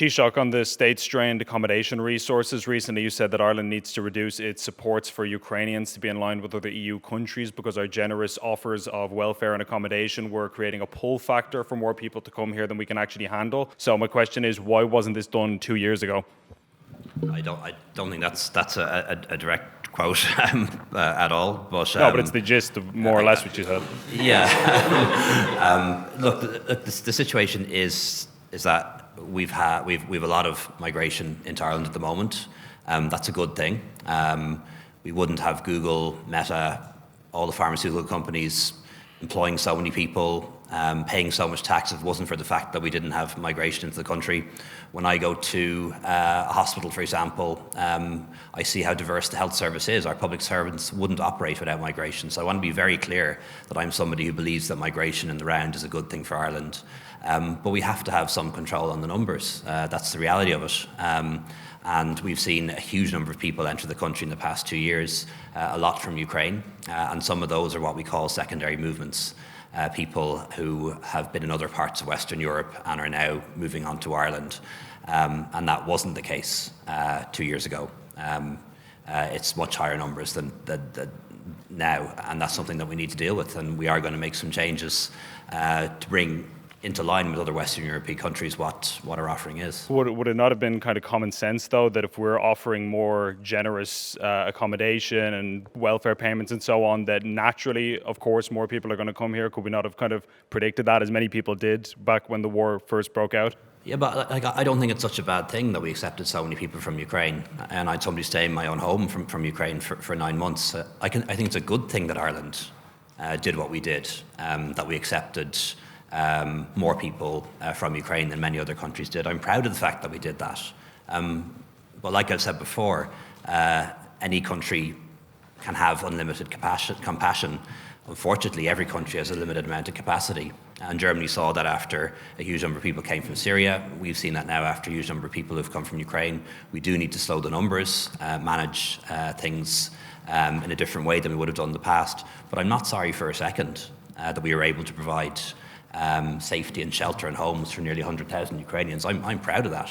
Taoiseach, on the state-strained accommodation resources, recently you said that Ireland needs to reduce its supports for Ukrainians to be in line with other EU countries because our generous offers of welfare and accommodation were creating a pull factor for more people to come here than we can actually handle. So my question is, why wasn't this done 2 years ago? I don't think that's a direct quote at all. But no, but it's the gist of more or less what you said. Yeah. Look, the situation is that we've a lot of migration into Ireland at the moment. That's a good thing. We wouldn't have Google, Meta, all the pharmaceutical companies employing so many people, paying so much tax if it wasn't for the fact that we didn't have migration into the country. When I go to a hospital, for example, I see how diverse the health service is. Our public servants wouldn't operate without migration. So I want to be very clear that I'm somebody who believes that migration in the round is a good thing for Ireland. But we have to have some control on the numbers. That's the reality of it. And we've seen a huge number of people enter the country in the past 2 years, a lot from Ukraine, and some of those are what we call secondary movements, people who have been in other parts of Western Europe and are now moving on to Ireland. And that wasn't the case 2 years ago. It's much higher numbers than now, and that's something that we need to deal with, and we are going to make some changes to bring into line with other Western European countries what our offering is. Would it not have been kind of common sense, though, that if we're offering more generous accommodation and welfare payments and so on, that naturally, of course, more people are going to come here? Could we not have kind of predicted that, as many people did back when the war first broke out? Yeah, but I don't think it's such a bad thing that we accepted so many people from Ukraine. And I had somebody stay in my own home from Ukraine for 9 months. I think it's a good thing that Ireland did what we did, that we accepted more people from Ukraine than many other countries did. I'm proud of the fact that we did that. But like I've said before, any country can have unlimited compassion. Unfortunately, every country has a limited amount of capacity. And Germany saw that after a huge number of people came from Syria. We've seen that now after a huge number of people who've come from Ukraine. We do need to slow the numbers, manage things in a different way than we would have done in the past. But I'm not sorry for a second that we were able to provide safety and shelter and homes for nearly 100,000 Ukrainians. I'm proud of that.